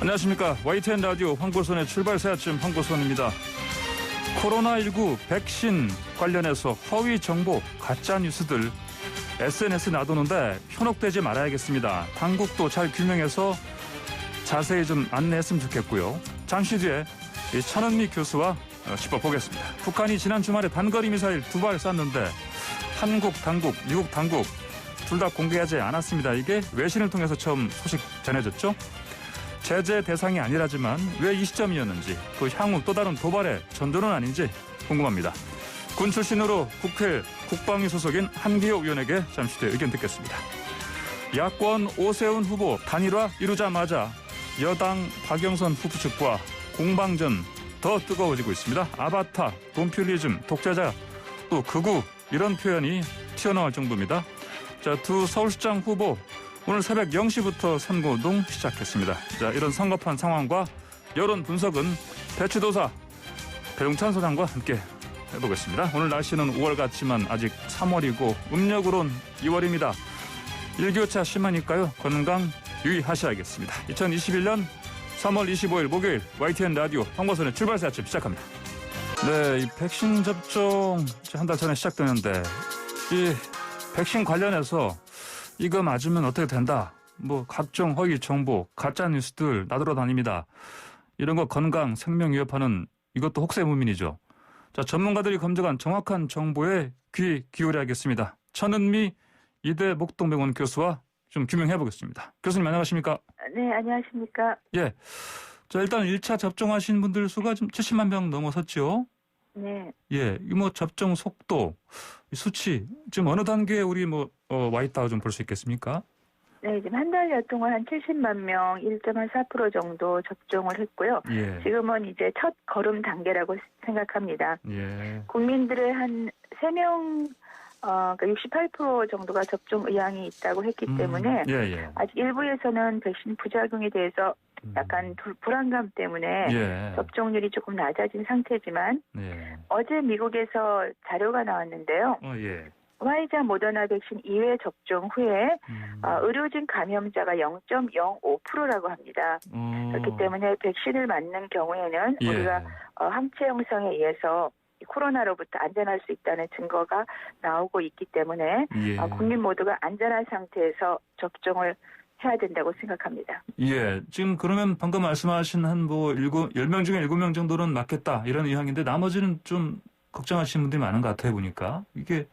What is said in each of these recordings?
안녕하십니까. YTN 라디오 황보선의 출발새 아침 황보선입니다. 코로나19 백신 관련해서 허위 정보, 가짜 뉴스들 SNS 놔두는데 현혹되지 말아야겠습니다. 당국도 잘 규명해서 자세히 좀 안내했으면 좋겠고요. 잠시 뒤에 천은미 교수와 짚어보겠습니다. 북한이 지난 주말에 단거리 미사일 2발 쐈는데 한국 당국, 미국 당국 둘 다 공개하지 않았습니다. 이게 외신을 통해서 처음 소식 전해졌죠. 제재 대상이 아니라지만 왜 이 시점이었는지, 그 향후 또 다른 도발의 전조는 아닌지 궁금합니다. 군 출신으로 국회 국방위 소속인 한기호 의원에게 잠시 뒤에 의견 듣겠습니다. 야권 오세훈 후보 단일화 이루자마자 여당 박영선 후보 측과 공방전 더 뜨거워지고 있습니다. 아바타, 돈퓰리즘, 독재자, 또 극우 이런 표현이 튀어나올 정도입니다. 자, 두 서울시장 후보 오늘 새벽 0시부터 선거운동 시작했습니다. 자, 이런 성급한 상황과 여론 분석은 배추도사 배용찬 소장과 함께 해보겠습니다. 오늘 날씨는 5월 같지만 아직 3월이고 음력으론 2월입니다. 일교차 심하니까요. 건강 유의하셔야겠습니다. 2021년 3월 25일 목요일 YTN 라디오 황보선의 출발새 아침 시작합니다. 네, 이 백신 접종 한 달 전에 시작되는데 이 백신 관련해서 이거 맞으면 어떻게 된다. 뭐 각종 허위 정보, 가짜 뉴스들 나돌아다닙니다. 이런 거 건강, 생명 위협하는 이것도 혹세무민이죠. 자, 전문가들이 검증한 정확한 정보에 귀 기울여야겠습니다. 천은미 이대 목동병원 교수와 좀 규명해 보겠습니다. 교수님 안녕하십니까? 네, 안녕하십니까? 예. 자, 일단 1차 접종하신 분들 수가 좀 70만 명 넘어섰죠? 네. 예. 이 뭐 접종 속도, 수치, 지금 어느 단계에 우리 와 있다고 좀 볼 수 있겠습니까? 네, 지금 한 달여 동안 한 70만 명, 1.4% 정도 접종을 했고요. 예. 지금은 이제 첫 걸음 단계라고 생각합니다. 예. 국민들의 한 3명, 그러니까 68% 정도가 접종 의향이 있다고 했기 때문에 예. 아직 일부에서는 백신 부작용에 대해서 약간 불안감 때문에 예. 접종률이 조금 낮아진 상태지만 예. 어제 미국에서 자료가 나왔는데요. 예. 화이자 모더나 백신 2회 접종 후에 의료진 감염자가 0.05%라고 합니다. 그렇기 때문에 백신을 맞는 경우에는 예. 우리가 항체 형성에 의해서 코로나로부터 안전할 수 있다는 증거가 나오고 있기 때문에 예. 국민 모두가 안전한 상태에서 접종을 해야 된다고 생각합니다. 예. 지금 그러면 방금 말씀하신 한 10명 중에 7명 정도는 맞겠다 이런 의향인데 나머지는 좀 걱정하시는 분들이 많은 것 같아요, 보니까. 이게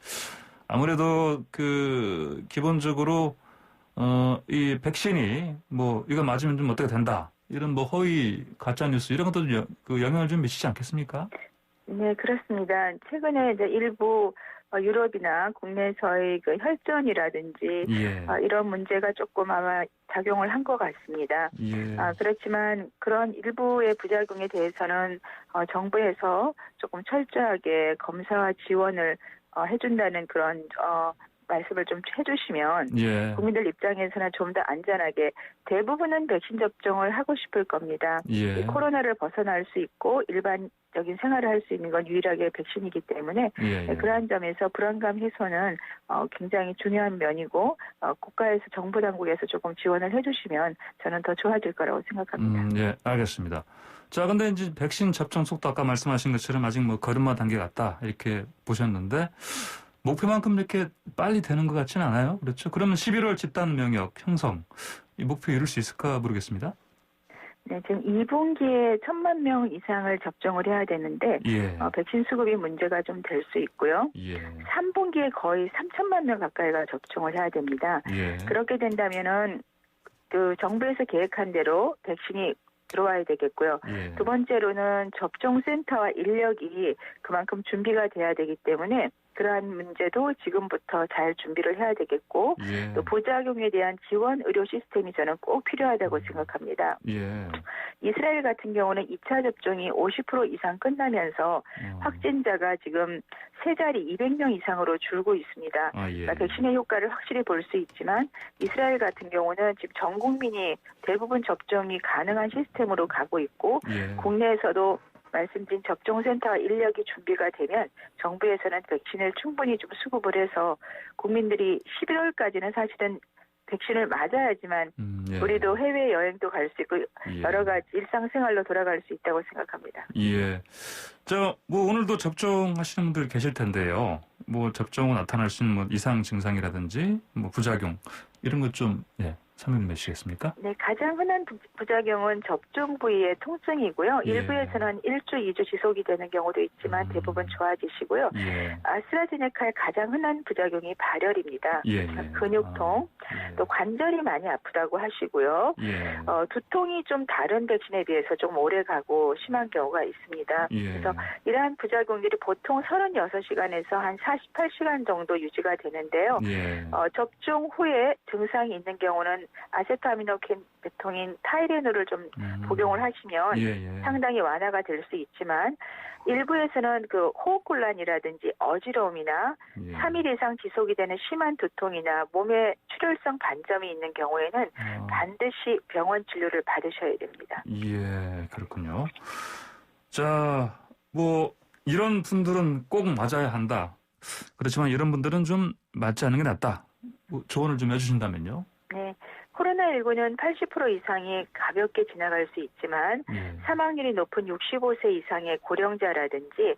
아무래도 기본적으로 이 백신이 이거 맞으면 좀 어떻게 된다. 이런 허위 가짜 뉴스 이런 것도 영향을 좀 미치지 않겠습니까? 네, 그렇습니다. 최근에 이제 일부 유럽이나 국내에서의 혈전이라든지 예. 이런 문제가 조금 아마 작용을 한 것 같습니다. 예. 그렇지만 그런 일부의 부작용에 대해서는 정부에서 조금 철저하게 검사와 지원을 해준다는 그런 말씀을 좀 해주시면 예. 국민들 입장에서는 좀 더 안전하게 대부분은 백신 접종을 하고 싶을 겁니다. 예. 코로나를 벗어날 수 있고 일반적인 생활을 할 수 있는 건 유일하게 백신이기 때문에 예. 그러한 점에서 불안감 해소는 굉장히 중요한 면이고 국가에서 정부 당국에서 조금 지원을 해주시면 저는 더 좋아질 거라고 생각합니다. 예, 알겠습니다. 자, 근데 이제 백신 접종 속도 아까 말씀하신 것처럼 아직 걸음마 단계 같다 이렇게 보셨는데 목표만큼 이렇게 빨리 되는 것 같지는 않아요. 그렇죠? 그러면 11월 집단 면역 형성 이 목표 이룰 수 있을까 모르겠습니다. 네, 지금 2분기에 1,000만 명 이상을 접종을 해야 되는데 예. 백신 수급이 문제가 좀 될 수 있고요. 예. 3분기에 거의 3,000만 명 가까이가 접종을 해야 됩니다. 예. 그렇게 된다면은 정부에서 계획한 대로 백신이 들어와야 되겠고요. 예. 두 번째로는 접종센터와 인력이 그만큼 준비가 돼야 되기 때문에 그러한 문제도 지금부터 잘 준비를 해야 되겠고 예. 또 부작용에 대한 지원 의료 시스템이 저는 꼭 필요하다고 생각합니다. 예. 이스라엘 같은 경우는 2차 접종이 50% 이상 끝나면서 확진자가 지금 세 자리 200명 이상으로 줄고 있습니다. 아, 예. 그러니까 백신의 효과를 확실히 볼 수 있지만 이스라엘 같은 경우는 지금 전 국민이 대부분 접종이 가능한 시스템으로 가고 있고 예. 국내에서도 말씀드린 접종센터와 인력이 준비가 되면 정부에서는 백신을 충분히 좀 수급을 해서 국민들이 11월까지는 사실은 백신을 맞아야지만 예. 우리도 해외 여행도 갈 수 있고 예. 여러 가지 일상생활로 돌아갈 수 있다고 생각합니다. 예. 뭐 오늘도 접종하시는 분들 계실 텐데요. 뭐 접종 후 나타날 수 있는 뭐 이상 증상이라든지 뭐 부작용 이런 것 좀 설명 주시겠습니까? 네, 가장 흔한 부작용은 접종 부위의 통증이고요. 예. 일부에서는 1주, 2주 지속이 되는 경우도 있지만 대부분 좋아지시고요. 예. 아스트라제네카의 가장 흔한 부작용이 발열입니다. 예. 근육통, 또 관절이 많이 아프다고 하시고요. 예. 두통이 좀 다른 백신에 비해서 좀 오래 가고 심한 경우가 있습니다. 예. 그래서 이러한 부작용들이 보통 36시간에서 한 48시간 정도 유지가 되는데요. 예. 접종 후에 증상이 있는 경우는 아세토아미노펜 타이레놀을 좀 복용을 하시면 상당히 완화가 될 수 있지만 일부에서는 그 호흡곤란이라든지 어지러움이나 3일 이상 지속이 되는 심한 두통이나 몸에 출혈성 반점이 있는 경우에는 반드시 병원 진료를 받으셔야 됩니다. 예, 그렇군요. 자, 뭐 이런 분들은 꼭 맞아야 한다. 그렇지만 이런 분들은 좀 맞지 않는 게 낫다. 뭐 조언을 좀 해주신다면요. 네. 코로나19는 80% 이상이 가볍게 지나갈 수 있지만 사망률이 높은 65세 이상의 고령자라든지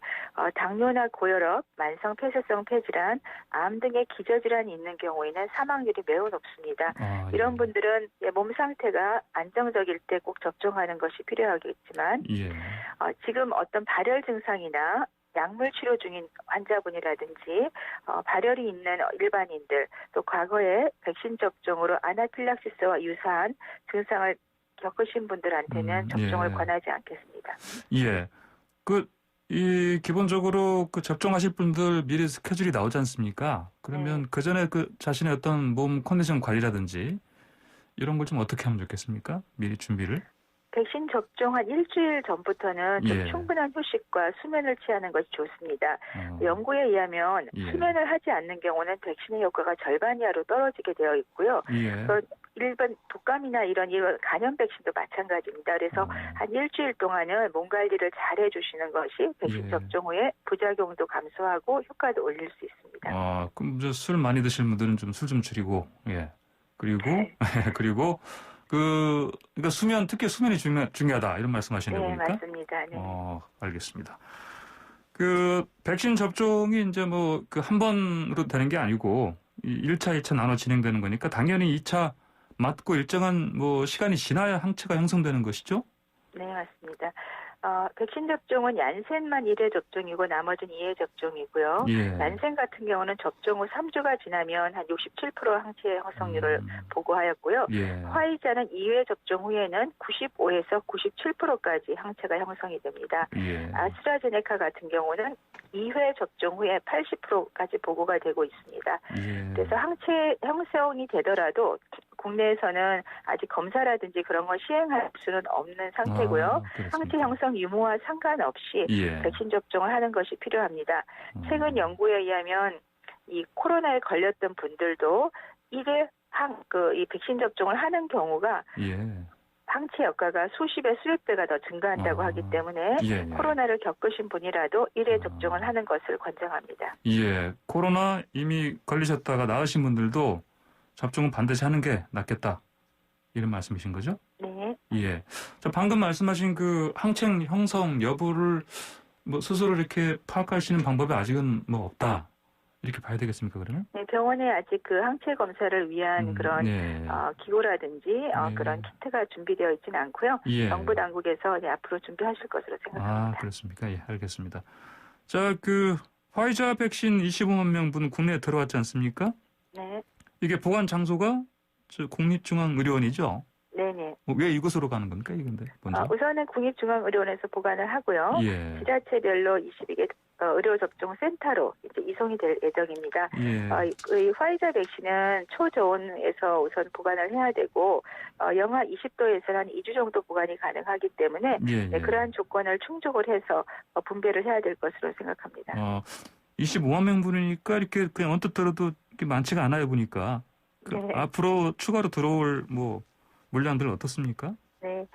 당뇨나 고혈압, 만성 폐쇄성 폐질환, 암 등의 기저질환이 있는 경우에는 사망률이 매우 높습니다. 이런 분들은 몸 상태가 안정적일 때 꼭 접종하는 것이 필요하겠지만 지금 어떤 발열 증상이나 약물 치료 중인 환자분이라든지 발열이 있는 일반인들 또 과거에 백신 접종으로 아나필락시스와 유사한 증상을 겪으신 분들한테는 접종을 권하지 않겠습니다. 예. 기본적으로 접종하실 분들 미리 스케줄이 나오지 않습니까? 그러면 그 전에 자신의 어떤 몸 컨디션 관리라든지 이런 걸 좀 어떻게 하면 좋겠습니까? 미리 준비를? 백신 접종 한 일주일 전부터는 좀 충분한 휴식과 수면을 취하는 것이 좋습니다. 연구에 의하면 수면을 하지 않는 경우는 백신의 효과가 절반 이하로 떨어지게 되어 있고요. 일반 독감이나 이런 간염 백신도 마찬가지입니다. 그래서 한 일주일 동안은 몸 관리를 잘 해주시는 것이 백신 접종 후에 부작용도 감소하고 효과도 올릴 수 있습니다. 그럼 술 많이 드시는 분들은 좀 술 좀 줄이고, 그리고 그러니까 특히 수면이 중요하다 이런 말씀하시는 겁니까? 네, 맞습니다. 네. 알겠습니다. 백신 접종이 이제 한 번으로 되는 게 아니고 1차, 2차 나눠 진행되는 거니까 당연히 2차 맞고 일정한 시간이 지나야 항체가 형성되는 것이죠? 네, 맞습니다. 백신 접종은 얀센만 1회 접종이고 나머지는 2회 접종이고요. 얀센 같은 경우는 접종 후 3주가 지나면 한 67% 항체 형성률을 보고하였고요. 화이자는 2회 접종 후에는 95에서 97%까지 항체가 형성이 됩니다. 아스트라제네카 같은 경우는 2회 접종 후에 80%까지 보고가 되고 있습니다. 그래서 항체 형성이 되더라도 국내에서는 아직 검사라든지 그런 걸 시행할 수는 없는 상태고요. 항체 형성 유무와 상관없이 백신 접종을 하는 것이 필요합니다. 최근 연구에 의하면 이 코로나에 걸렸던 분들도 1회 이 백신 접종을 하는 경우가 항체 효과가 수십 배, 수백 배가 더 증가한다고 하기 때문에 코로나를 겪으신 분이라도 1회 접종을 하는 것을 권장합니다. 코로나 이미 걸리셨다가 나으신 분들도 접종은 반드시 하는 게 낫겠다. 이런 말씀이신 거죠? 네. 자, 방금 말씀하신 항체 형성 여부를 스스로 이렇게 파악할 수 있는 방법이 아직은 없다. 이렇게 봐야 되겠습니까, 그러면? 네, 병원에 아직 그항체 검사를 위한 그런 기구라든지 그런 키트가 준비되어 있지는 않고요. 정부 당국에서 앞으로 준비하실 것으로 생각합니다. 그렇습니까? 알겠습니다. 자, 화이자 백신 25만 명분 국내에 들어왔지 않습니까? 네. 이게 보관 장소가 국립중앙의료원이죠? 네네. 왜 이곳으로 가는 겁니까, 이건데? 먼저? 우선은 국립중앙의료원에서 보관을 하고요. 지자체별로 22개 의료접종센터로 이제 이송이 될 예정입니다. 이 화이자 백신은 초저온에서 우선 보관을 해야 되고 영하 20도에서 한 2주 정도 보관이 가능하기 때문에 그러한 조건을 충족을 해서 분배를 해야 될 것으로 생각합니다. 25만 명분이니까 이렇게 그냥 언뜻 들어도 많지가 않아요, 보니까. 앞으로 추가로 들어올 물량들은 어떻습니까? 네.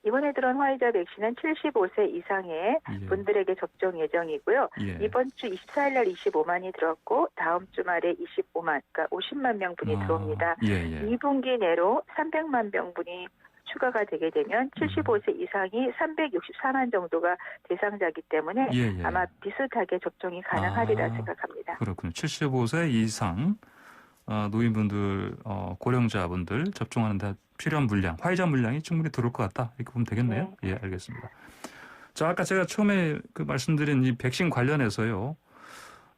이번에 들어온 화이자 백신은 75세 이상의 분들에게 접종 예정이고요. 이번 주 24일 날 25만이 들었고 다음 주말에 25만, 그러니까 50만 명분이 들어옵니다. 2분기 내로 300만 명분이 추가가 되게 되면 75세 이상이 364만 정도가 대상자이기 때문에 아마 비슷하게 접종이 가능하리라 생각합니다. 그렇군요. 75세 이상 노인분들, 고령자분들 접종하는 데 필요한 물량, 화이자 물량이 충분히 들어올 것 같다. 이렇게 보면 되겠네요. 네. 예, 알겠습니다. 자, 아까 제가 처음에 말씀드린 이 백신 관련해서요.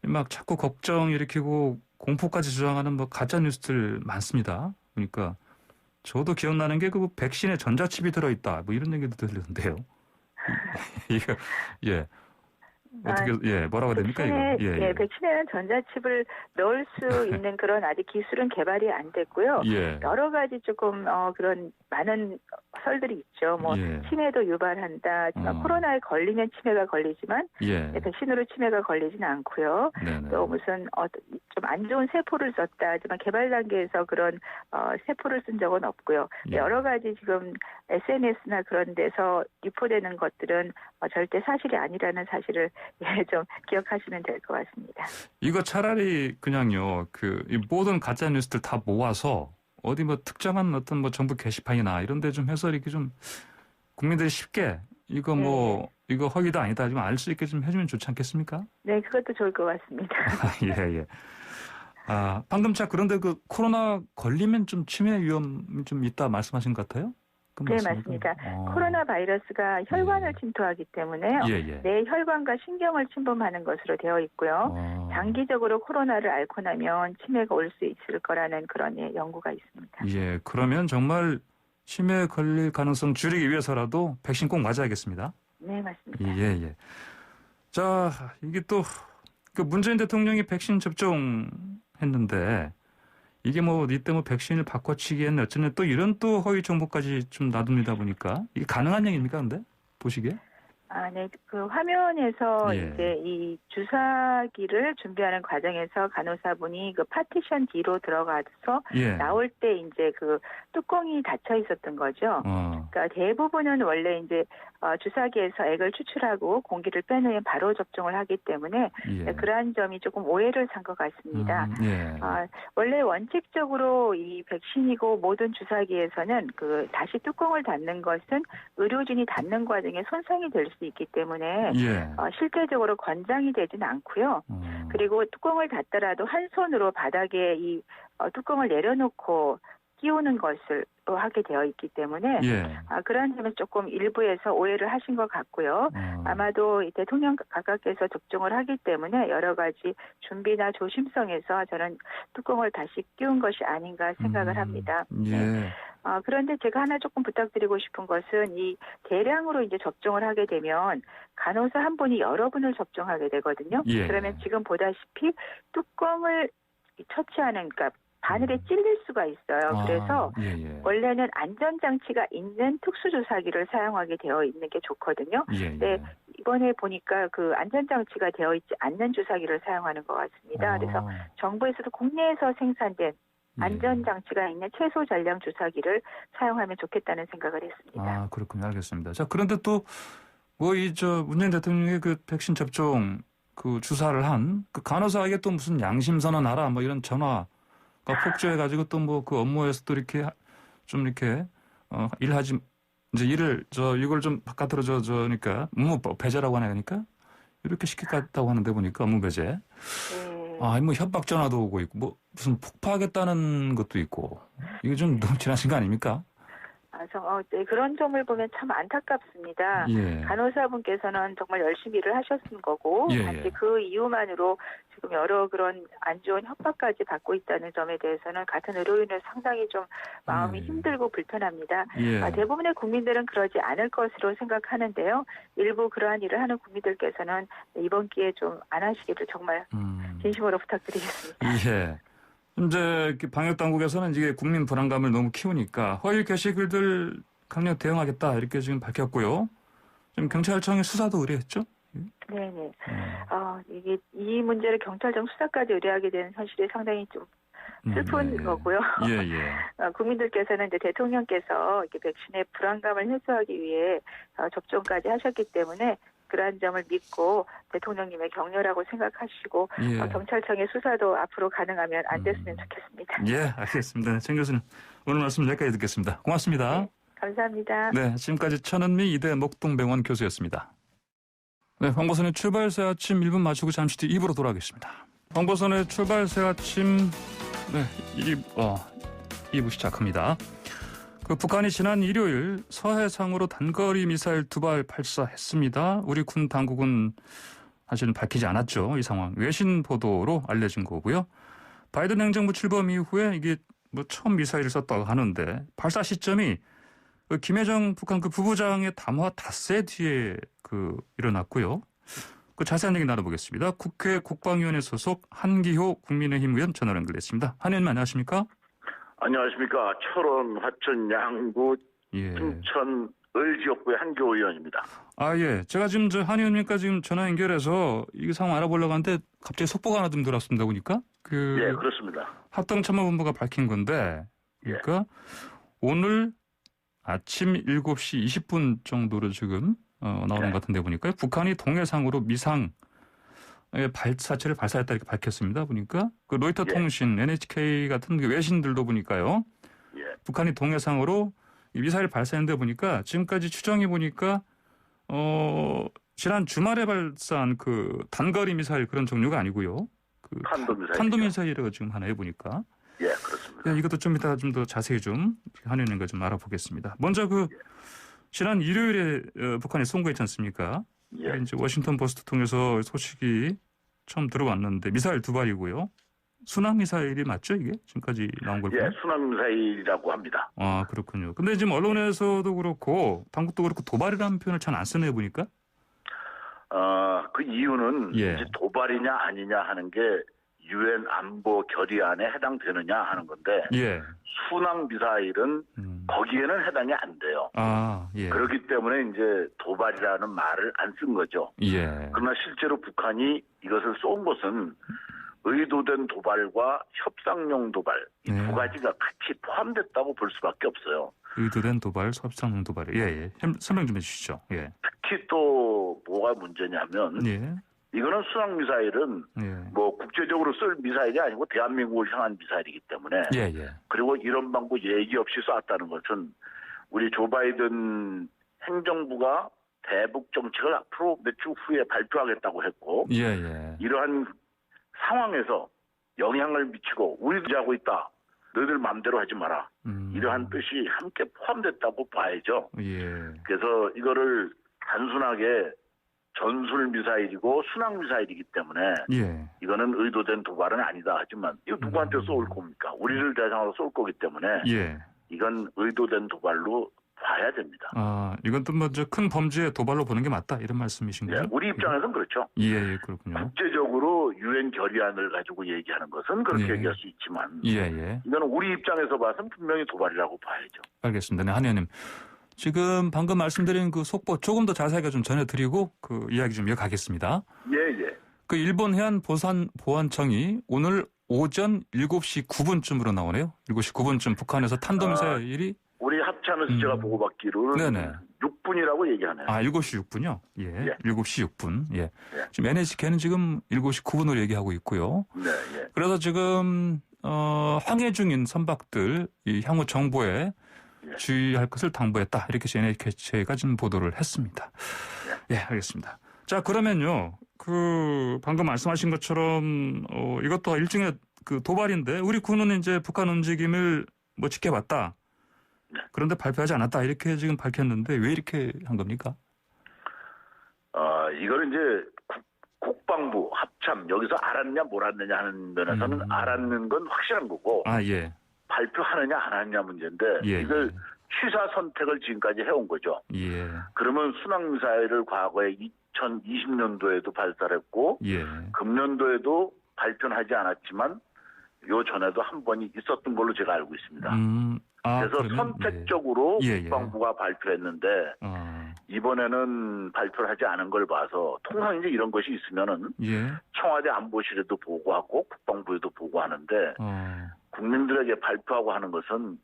막 자꾸 걱정 일으키고 공포까지 주장하는 가짜 뉴스들 많습니다. 그러니까 저도 기억나는 게 그 백신에 전자칩이 들어있다. 이런 얘기도 들리던데요. 이거, 어떻게, 뭐라고 됩니까, 이거? 백신에는 전자칩을 넣을 수 있는 그런 아직 기술은 개발이 안 됐고요. 여러 가지 조금, 그런 많은 설들이 있죠. 치매도 유발한다. 하지만 코로나에 걸리면 치매가 걸리지만, 백신으로 치매가 걸리지는 않고요. 또 무슨, 좀 안 좋은 세포를 썼다. 하지만 개발 단계에서 그런, 세포를 쓴 적은 없고요. 여러 가지 지금 SNS나 그런 데서 유포되는 것들은 절대 사실이 아니라는 사실을 좀 기억하시면 될 것 같습니다. 이거 차라리 그냥요, 이 모든 가짜 뉴스들 다 모아서 어디 특정한 어떤 정부 게시판이나 이런 데 좀 해서 이렇게 좀 국민들이 쉽게 이거 이거 허위다 아니다 좀 알 수 있게 좀 해주면 좋지 않겠습니까? 네, 그것도 좋을 것 같습니다. 예. 방금 그런데 코로나 걸리면 좀 치매 위험이 좀 있다 말씀하신 것 같아요? 네, 맞습니다. 코로나 바이러스가 혈관을 침투하기 때문에요. 뇌 혈관과 신경을 침범하는 것으로 되어 있고요. 장기적으로 코로나를 앓고 나면 치매가 올 수 있을 거라는 그런 연구가 있습니다. 그러면 정말 치매에 걸릴 가능성 줄이기 위해서라도 백신 꼭 맞아야겠습니다. 네, 맞습니다. 자, 이게 또 문재인 대통령이 백신 접종했는데 이게 이때 백신을 바꿔치기에는 어쩌면 또 이런 또 허위 정보까지 좀 놔둡니다 보니까 이게 가능한 얘기입니까, 근데? 보시기에? 네. 그 화면에서 이제 이 주사기를 준비하는 과정에서 간호사분이 그 파티션 뒤로 들어가서 나올 때 이제 그 뚜껑이 닫혀 있었던 거죠. 그러니까 대부분은 원래 이제 주사기에서 액을 추출하고 공기를 빼내면 바로 접종을 하기 때문에 그러한 점이 조금 오해를 산 것 같습니다. 원래 원칙적으로 이 백신이고 모든 주사기에서는 다시 뚜껑을 닫는 것은 의료진이 닫는 과정에 손상이 될 수 있기 때문에 실제적으로 권장이 되지는 않고요. 그리고 뚜껑을 닫더라도 한 손으로 바닥에 이 뚜껑을 내려놓고 끼우는 것을 하게 되어 있기 때문에 그러한 점에서 조금 일부에서 오해를 하신 것 같고요. 아마도 대통령 각하께서 접종을 하기 때문에 여러 가지 준비나 조심성에서 저는 뚜껑을 다시 끼운 것이 아닌가 생각을 합니다. 그런데 제가 하나 조금 부탁드리고 싶은 것은 이 대량으로 이제 접종을 하게 되면 간호사 한 분이 여러 분을 접종하게 되거든요. 그러면 지금 보다시피 뚜껑을 처치하는, 그러니까 바늘에 찔릴 수가 있어요. 그래서 원래는 안전장치가 있는 특수주사기를 사용하게 되어 있는 게 좋거든요. 근데 이번에 보니까 그 안전장치가 되어 있지 않는 주사기를 사용하는 것 같습니다. 그래서 정부에서도 국내에서 생산된 안전장치가 있는 최소 전량 주사기를 사용하면 좋겠다는 생각을 했습니다. 그렇군요. 알겠습니다. 자, 그런데 또 문재인 대통령의 그 백신 접종 주사를 한 간호사에게 또 무슨 양심선언하라 이런 전화 폭주해가지고 또 그 업무에서 또 이렇게 좀 이렇게 일하지 이제 일을 이걸 좀 바깥으로 그러니까 업무 배제라고 하니까 이렇게 시켰다고 하는데 보니까 업무 배제. 협박 전화도 오고 있고 무슨 폭파하겠다는 것도 있고 이게 좀 너무 지나친 거 아닙니까? 네, 그런 점을 보면 참 안타깝습니다. 간호사분께서는 정말 열심히 일을 하셨은 거고 단지 그 이유만으로 지금 여러 그런 안 좋은 협박까지 받고 있다는 점에 대해서는 같은 의료인을 상당히 좀 마음이 힘들고 불편합니다. 대부분의 국민들은 그러지 않을 것으로 생각하는데요. 일부 그러한 일을 하는 국민들께서는 이번 기회에 좀 안 하시기를 정말 진심으로 부탁드리겠습니다. 이제 방역 당국에서는 이게 국민 불안감을 너무 키우니까 허위 게시글들 강력 대응하겠다 이렇게 지금 밝혔고요. 지금 경찰청에 수사도 의뢰했죠? 네네. 이 문제를 경찰청 수사까지 의뢰하게 된 사실이 상당히 좀 슬픈 거고요. 예, 예. 국민들께서는 이제 대통령께서 이렇게 백신의 불안감을 해소하기 위해 접종까지 하셨기 때문에 그러한 점을 믿고 대통령님의 격려라고 생각하시고 예. 경찰청의 수사도 앞으로 가능하면 안 됐으면 좋겠습니다. 예, 알겠습니다. 정 교수님 오늘 말씀 여기까지 듣겠습니다. 고맙습니다. 네, 감사합니다. 네, 지금까지 천은미 이대 목동병원 교수였습니다. 네, 황보선의 출발새 아침 1분 마치고 잠시 뒤 2부로 돌아가겠습니다. 황보선의 출발새 아침 2부 시작합니다. 북한이 지난 일요일 서해상으로 단거리 미사일 2발 발사했습니다. 우리 군 당국은 사실은 밝히지 않았죠. 이 상황 외신 보도로 알려진 거고요. 바이든 행정부 출범 이후에 이게 처음 미사일을 썼다고 하는데 발사 시점이 김여정 북한 부부장의 담화 닷새 뒤에 일어났고요. 자세한 얘기 나눠보겠습니다. 국회 국방위원회 소속 한기호 국민의힘 의원 전화로 연결됐습니다. 한 의원님 안녕하십니까? 안녕하십니까. 철원, 화천, 양구, 예. 순천, 을지역구의 한기호 의원입니다. 예. 제가 지금 한 의원님과 지금 전화 연결해서 이 상황 알아보려고 하는데 갑자기 속보가 하나 좀 들어왔습니다. 보니까. 예, 그렇습니다. 합동참모본부가 밝힌 건데, 그러니까 오늘 아침 7시 20분 정도로 지금 나오는 것 같은데 보니까 북한이 동해상으로 미상 발사체를 발사했다 이렇게 밝혔습니다. 보니까 로이터 통신, NHK 같은 외신들도 보니까요. 북한이 동해상으로 미사일 발사했는데 보니까 지금까지 추정해 보니까 지난 주말에 발사한 단거리 미사일 그런 종류가 아니고요. 탄도미사일이라고 지금 하나 해보니까. 예, 그렇습니다. 이것도 좀 이따 좀 더 자세히 좀 하는 거 좀 알아보겠습니다. 먼저 지난 일요일에 북한이 선고했지 않습니까? 이제 워싱턴 포스트 통해서 소식이 처음 들어왔는데 미사일 2발이고요. 순항 미사일이 맞죠, 이게? 지금까지 나온 걸 보면? 순항 미사일이라고 합니다. 아, 그렇군요. 근데 지금 언론에서도 그렇고 당국도 그렇고 도발이라는 표현을 잘 안 쓰네 보니까. 그 이유는 이제 도발이냐 아니냐 하는 게 유엔 안보 결의안에 해당되느냐 하는 건데 순항 미사일은 거기에는 해당이 안 돼요. 그렇기 때문에 이제 도발이라는 말을 안 쓴 거죠. 그러나 실제로 북한이 이것을 쏜 것은 의도된 도발과 협상용 도발 이 두 가지가 같이 포함됐다고 볼 수밖에 없어요. 의도된 도발, 협상용 도발. 설명 좀 해주시죠. 특히 또 뭐가 문제냐면 이거는 순항 미사일은 국제적으로 쓸 미사일이 아니고 대한민국을 향한 미사일이기 때문에 그리고 이런 방구 얘기 없이 쐈다는 것은 우리 조 바이든 행정부가 대북 정책을 앞으로 몇 주 후에 발표하겠다고 했고 이러한 상황에서 영향을 미치고 우리도 하고 있다. 너희들 마음대로 하지 마라. 이러한 뜻이 함께 포함됐다고 봐야죠. 그래서 이거를 단순하게 전술 미사일이고 순항 미사일이기 때문에 이거는 의도된 도발은 아니다. 하지만 이거 누구한테 쏠 겁니까? 우리를 대상으로 쏠 거기 때문에 이건 의도된 도발로 봐야 됩니다. 이건 또 먼저 큰 범죄의 도발로 보는 게 맞다 이런 말씀이신 거죠? 우리 입장에서는 그렇죠. 그렇군요. 국제적으로 유엔 결의안을 가지고 얘기하는 것은 그렇게 얘기할 수 있지만 이거는 우리 입장에서 봐서는 분명히 도발이라고 봐야죠. 알겠습니다. 한 의원님. 지금 방금 말씀드린 속보 조금 더 자세하게 좀 전해드리고 이야기 좀 이어가겠습니다. 일본 해안보안청이 오늘 오전 7시 9분쯤으로 나오네요. 7시 9분쯤 북한에서 탄도미사일이 우리 합참에서 제가 보고받기로는 6분이라고 얘기하네요. 7시 6분요? 7시 6분. 지금 NHK는 지금 7시 9분으로 얘기하고 있고요. 그래서 지금 항해 중인 선박들 향후 정보에 주의할 것을 당부했다. 이렇게 NHK가 지금 보도를 했습니다. 알겠습니다. 자, 그러면요. 방금 말씀하신 것처럼 이것도 일종의 도발인데 우리 군은 이제 북한 움직임을 지켜봤다. 그런데 발표하지 않았다. 이렇게 지금 밝혔는데 왜 이렇게 한 겁니까? 이거는 이제 국방부 합참 여기서 알았냐 몰랐느냐 하는 면에서는 알았는 건 확실한 거고 발표하느냐 안 하느냐 문제인데 이걸 취사 선택을 지금까지 해온 거죠. 그러면 순항미사일을 과거에 2020년도에도 발사를 했고 금년도에도 발표는 하지 않았지만 요 전에도 한 번이 있었던 걸로 제가 알고 있습니다. 그래서 그러면, 선택적으로 국방부가 발표했는데 이번에는 발표를 하지 않은 걸 봐서 통상 이제 이런 것이 있으면은 청와대 안보실에도 보고하고 국방부에도 보고하는데 국민들에게 발표하고 하는 것은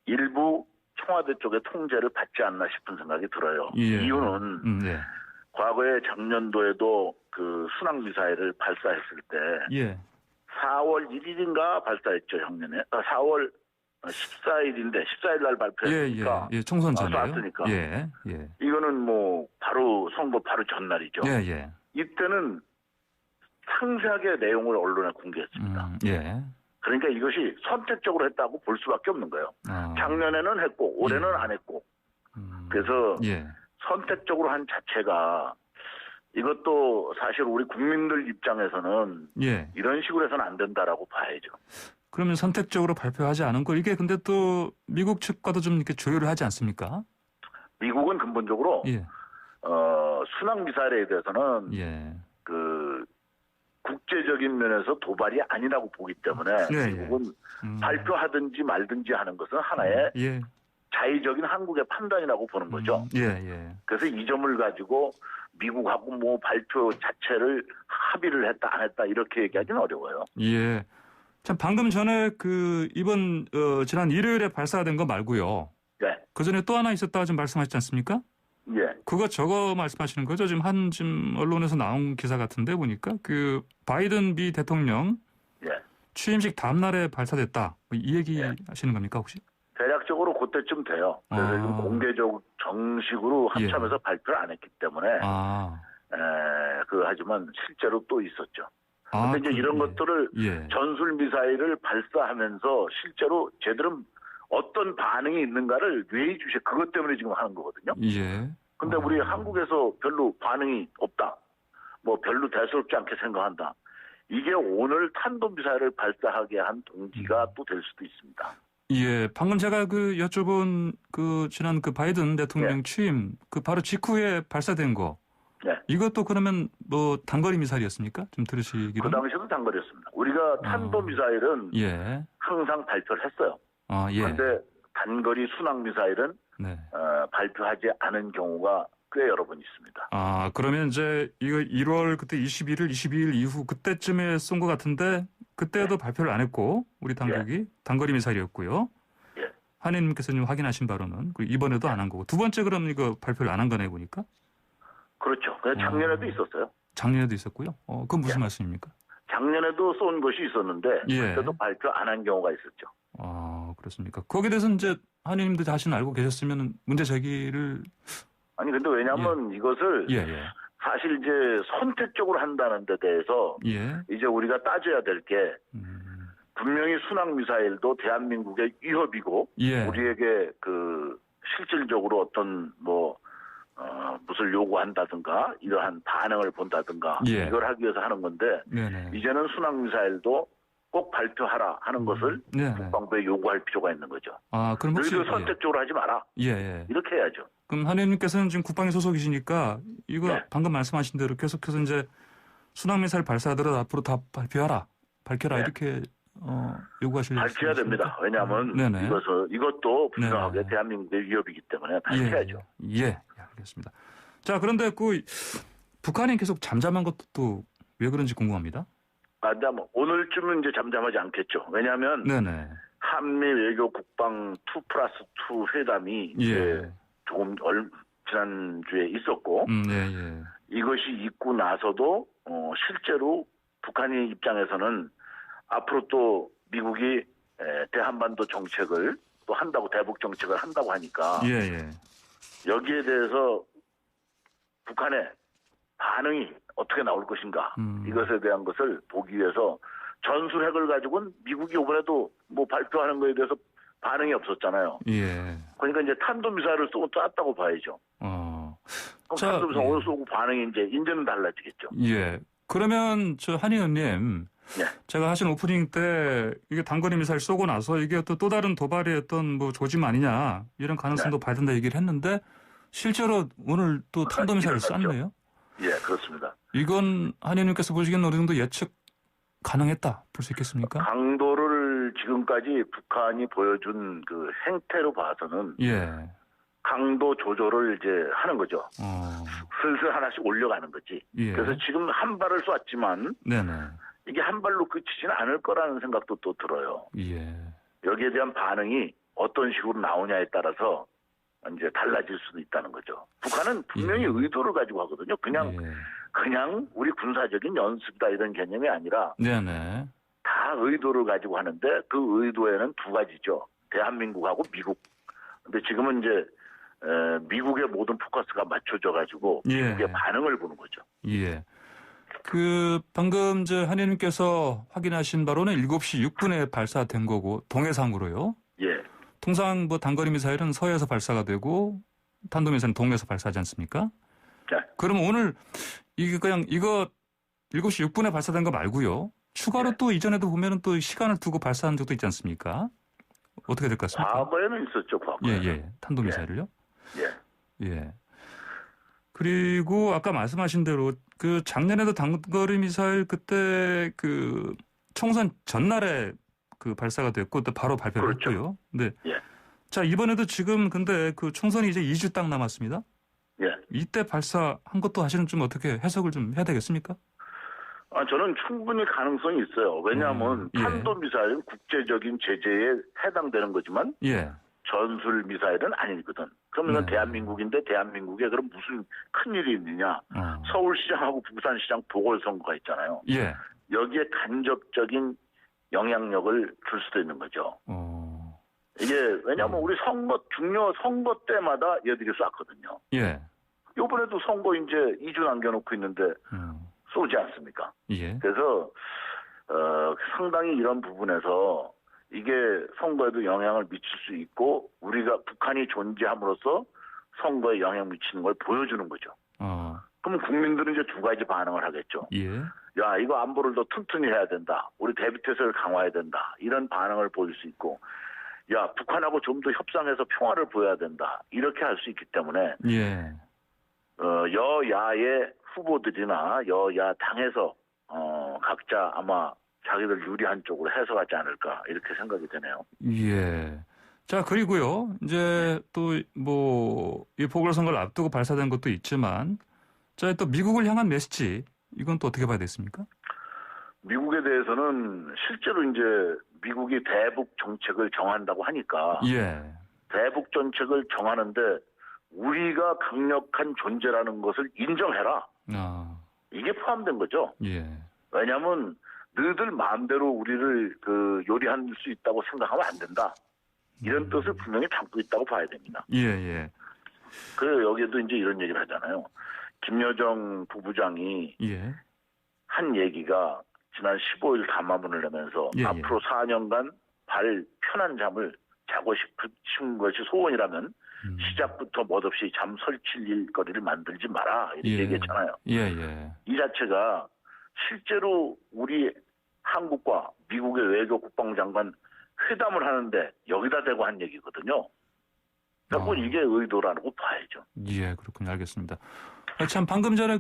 일부 청와대 쪽의 통제를 받지 않나 싶은 생각이 들어요. 예. 이유는 예. 과거에 작년도에도 그 순항미사일을 발사했을 때 예. 4월 1일인가 발사했죠, 작년에. 4월 14일인데 14일 날 발표했으니까. 예. 총선 전에요. 쐈으니까. 예. 이거는 뭐 바로 선거 바로 전날이죠. 예. 이때는 상세하게 내용을 언론에 공개했습니다. 예. 그러니까 이것이 선택적으로 했다고 볼 수밖에 없는 거예요. 작년에는 했고 올해는 안 했고. 그래서 선택적으로 한 자체가 이것도 사실 우리 국민들 입장에서는 이런 식으로 해서는 안 된다라고 봐야죠. 그러면 선택적으로 발표하지 않은 거 이게 근데 또 미국 측과도 좀 이렇게 조율을 하지 않습니까? 미국은 근본적으로 순항 미사일에 대해서는 그 국제적인 면에서 도발이 아니라고 보기 때문에 미국은 발표하든지 말든지 하는 것은 하나의 자의적인 한국의 판단이라고 보는 거죠. 그래서 이 점을 가지고 미국하고 뭐 발표 자체를 합의를 했다 안 했다 이렇게 얘기하기는 어려워요. 예. 참 방금 전에 그 이번 지난 일요일에 발사된 거 말고요. 네. 그 전에 또 하나 있었다고 좀 말씀하셨지 않습니까? 예. 그거 저거 말씀하시는 거죠? 지금 언론에서 나온 기사 같은데 보니까 그 바이든 미 대통령 취임식 다음 날에 발사됐다. 이 얘기 하시는 겁니까 혹시? 대략적으로 그때쯤 돼요. 그래서 지금 공개적 정식으로 합참에서 발표를 안 했기 때문에 하지만 실제로 또 있었죠. 근데 이제 이런 것들을 전술 미사일을 발사하면서 실제로 쟤들은 어떤 반응이 있는가를 예의주시 그것 때문에 지금 하는 거거든요. 근데 우리 한국에서 별로 반응이 없다. 뭐 별로 대수롭지 않게 생각한다. 이게 오늘 탄도미사일을 발사하게 한 동기가 또 될 수도 있습니다. 예, 방금 제가 그 여쭤본 그 지난 그 바이든 대통령 취임 그 바로 직후에 발사된 거. 이것도 그러면 뭐 단거리 미사일이었습니까? 좀 들으시기로. 그 당시에도 단거리였습니다. 우리가 탄도미사일은 항상 발표를 했어요. 그런데 단거리 순항미사일은 발표하지 않은 경우가 꽤 여러 번 있습니다. 그러면 이제 이거 1월 그때 21일, 22일 이후 그때쯤에 쏜 것 같은데 그때도 발표를 안 했고 우리 당국이 단거리 미사일이었고요. 한의님께서 좀 확인하신 바로는 그리고 이번에도 안 한 거고 두 번째 그럼 이거 발표를 안 한 거네 보니까. 그렇죠. 작년에도 있었어요. 작년에도 있었고요. 그건 무슨 말씀입니까? 작년에도 쏜 것이 있었는데 그때도 발표 안 한 경우가 있었죠. 그렇습니까? 거기에 대해서 이제 한의님도 자신은 알고 계셨으면 문제 제기를 아니 근데 왜냐하면 이것을 사실 이제 선택적으로 한다는 데 대해서 이제 우리가 따져야 될 게 분명히 순항 미사일도 대한민국의 위협이고 우리에게 그 실질적으로 어떤 뭐 무엇을 요구한다든가 이러한 반응을 본다든가 이걸 하기 위해서 하는 건데 이제는 순항 미사일도 꼭 발표하라 하는 것을 국방부에 요구할 필요가 있는 거죠. 그럼 혹시 너희들 선택적으로 하지 마라. 이렇게 해야죠. 그럼 한의원님께서는 지금 국방위 소속이시니까 이거 방금 말씀하신 대로 계속해서 이제 순항미사일 발사하더라도 앞으로 다 밝혀라 이렇게 요구하실 밝혀야 됩니다. 왜냐하면 이것도 분명하게 대한민국의 위협이기 때문에 밝혀야죠. 알겠습니다. 자, 그런데 그 북한이 계속 잠잠한 것도 또 왜 그런지 궁금합니다. 오늘쯤은 이제 잠잠하지 않겠죠. 왜냐하면 한미 외교 국방 2+2 회담이 이제 조금 지난주에 있었고 이것이 있고 나서도 실제로 북한의 입장에서는 앞으로 또 미국이 대한반도 정책을 또 한다고 대북 정책을 한다고 하니까 여기에 대해서 북한의 반응이 어떻게 나올 것인가 이것에 대한 것을 보기 위해서 전술핵을 가지고는 미국이 이번에도 뭐 발표하는 거에 대해서 반응이 없었잖아요. 그러니까 이제 탄도미사일을 쐈다고 봐야죠. 탄도미사일 쏘고 반응이 이제는 달라지겠죠. 그러면 한희 의원님, 제가 하신 오프닝 때 이게 단거리 미사일 쏘고 나서 이게 또 다른 도발의 어떤 뭐 조짐 아니냐 이런 가능성도 봐야 된다 얘기를 했는데 실제로 오늘 또 탄도미사일을 쐈네요. 그렇습니다. 이건 한희 의원님께서 보시기에는 어느 정도 예측 가능했다 볼 수 있겠습니까? 강도를 지금까지 북한이 보여준 그 행태로 봐서는 강도 조절을 이제 하는 거죠. 슬슬 하나씩 올려가는 거지. 그래서 지금 한 발을 쐈지만 이게 한 발로 그치지는 않을 거라는 생각도 또 들어요. 예. 여기에 대한 반응이 어떤 식으로 나오냐에 따라서 이제 달라질 수도 있다는 거죠. 북한은 분명히 의도를 가지고 하거든요. 그냥 우리 군사적인 연습이다 이런 개념이 아니라 네네. 다 의도를 가지고 하는데 그 의도에는 두 가지죠. 대한민국하고 미국. 근데 지금은 이제 미국의 모든 포커스가 맞춰져 가지고 미국의 반응을 보는 거죠. 예. 방금 한 의원님께서 확인하신 바로는 7시 6분에 발사된 거고 동해상으로요. 예. 통상 단거리 미사일은 서해에서 발사가 되고 탄도미사일은 동해에서 발사하지 않습니까? 네. 그러면 오늘 이거 7시 6분에 발사된 거 말고요. 추가로 또 이전에도 보면은 또 시간을 두고 발사한 적도 있지 않습니까? 어떻게 될 것 같습니까? 과거에는 있었죠, 과거에. 예. 탄도미사일을요? 예. 예. 그리고 아까 말씀하신 대로 작년에도 단거리 미사일 그때 총선 전날에 발사가 됐고 또 바로 발표를 그렇죠. 했고요. 네. 예. 자, 이번에도 지금 근데 총선이 이제 2주 딱 남았습니다. 예. 이때 발사한 것도 사실은 좀 어떻게 해석을 좀 해야 되겠습니까? 저는 충분히 가능성이 있어요. 왜냐하면 탄도미사일은 국제적인 제재에 해당되는 거지만 전술 미사일은 아니거든. 그러면 대한민국인데 대한민국에 그럼 무슨 큰일이 있느냐. 서울시장하고 부산시장 보궐선거가 있잖아요. 예. 여기에 간접적인 영향력을 줄 수도 있는 거죠. 이게 왜냐하면 우리 중요 선거 때마다 얘들이 쐈거든요. 예. 이번에도 선거 이제 2주 남겨놓고 있는데 쏘지 않습니까? 예. 그래서 상당히 이런 부분에서 이게 선거에도 영향을 미칠 수 있고 우리가 북한이 존재함으로써 선거에 영향 미치는 걸 보여주는 거죠. 그럼 국민들은 이제 두 가지 반응을 하겠죠. 예. 야, 이거 안보를 더 튼튼히 해야 된다. 우리 대비태세를 강화해야 된다. 이런 반응을 보일 수 있고, 야, 북한하고 좀 더 협상해서 평화를 보여야 된다. 이렇게 할 수 있기 때문에 여야의 후보들이나 여야 당에서 각자 아마 자기들 유리한 쪽으로 해석하지 않을까 이렇게 생각이 되네요. 예. 자, 그리고요. 이제 또 이 보궐선거를 앞두고 발사된 것도 있지만 또 미국을 향한 메시지 이건 또 어떻게 봐야 되겠습니까? 미국에 대해서는 실제로 이제 미국이 대북 정책을 정한다고 하니까 대북 정책을 정하는데 우리가 강력한 존재라는 것을 인정해라. 이게 포함된 거죠. 왜냐하면 너희들 마음대로 우리를 요리할 수 있다고 생각하면 안 된다. 이런 뜻을 분명히 담고 있다고 봐야 됩니다. 그래서 여기에도 이제 이런 얘기를 하잖아요. 김여정 부부장이 한 얘기가 지난 15일 담화문을 내면서 앞으로 4년간 편한 잠을 자고 싶은 것이 소원이라면 시작부터 멋없이 잠 설칠 일거리를 만들지 마라 이렇게 얘기했잖아요. 이 자체가 실제로 우리 한국과 미국의 외교 국방장관 회담을 하는데 여기다 대고 한 얘기거든요. 그러니까 이게 의도라고 봐야죠. 예, 그렇군요. 알겠습니다. 참 방금 전에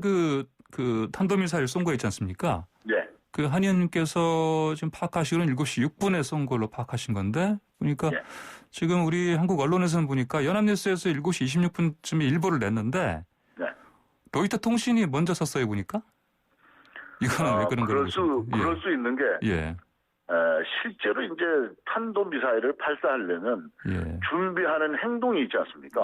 탄도미사일 쏜 거 있지 않습니까? 한 의원님께서 지금 파악하시기로는 7시 6분에 쏜 걸로 파악하신 건데 보니까 지금 우리 한국 언론에서는 보니까 연합뉴스에서 7시 26분쯤에 일보를 냈는데 로이터 통신이 먼저 썼어요 보니까? 이거는 왜 그런 거예요? 그럴 수 있는 게 실제로 이제 탄도미사일을 발사하려면 준비하는 행동이 있지 않습니까?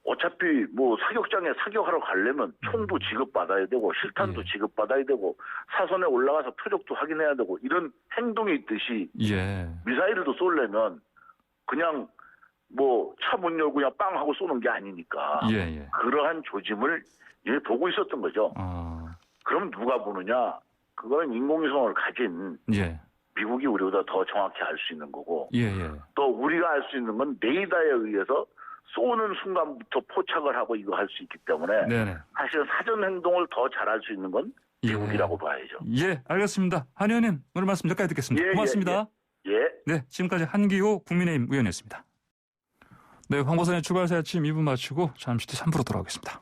어차피 사격장에 사격하러 가려면 총도 지급받아야 되고 실탄도 지급받아야 되고 사선에 올라가서 표적도 확인해야 되고 이런 행동이 있듯이 미사일도 쏘려면 그냥 차 문 열고 그냥 빵 하고 쏘는 게 아니니까 그러한 조짐을 이미 보고 있었던 거죠. 그럼 누가 보느냐? 그거는 인공위성을 가진 미국이 우리보다 더 정확히 알 수 있는 거고 또 우리가 알 수 있는 건 레이더에 의해서 쏘는 순간부터 포착을 하고 이거 할 수 있기 때문에 사실은 사전 행동을 더 잘할 수 있는 건 미국이라고 봐야죠. 알겠습니다. 한 의원님 오늘 말씀 여기까지 듣겠습니다. 고맙습니다. 네, 지금까지 한기호 국민의힘 의원이었습니다. 네, 황보선의 출발새 아침 2부 마치고 잠시 뒤 3부로 돌아오겠습니다.